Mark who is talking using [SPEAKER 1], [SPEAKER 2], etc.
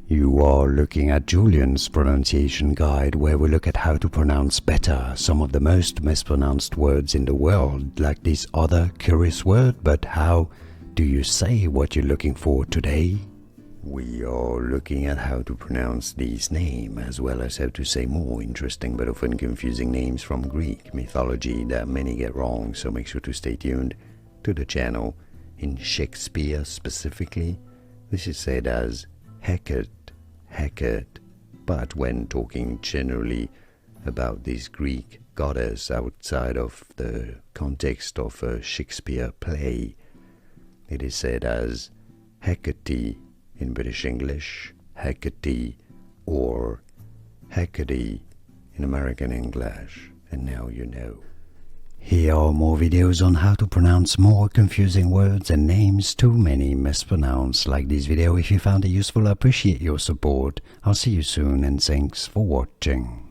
[SPEAKER 1] You are looking at Julian's pronunciation guide, where we look at how to pronounce better some of the most mispronounced words in the world, like this other curious word. But how do you say what you're looking for today? We are looking at how to pronounce these names, as well as how to say more interesting but often confusing names from Greek mythology that many get wrong, so make sure to stay tuned to the channel. In Shakespeare specifically, this is said as Hecate, Hecate, but when talking generally about this Greek goddess outside of the context of a Shakespeare play, it is said as Hecate in British English, Hecate, or Hecate in American English, and now you know. Here are more videos on how to pronounce more confusing words and names too many mispronounced. Like this video if you found it useful. I appreciate your support. I'll see you soon and thanks for watching.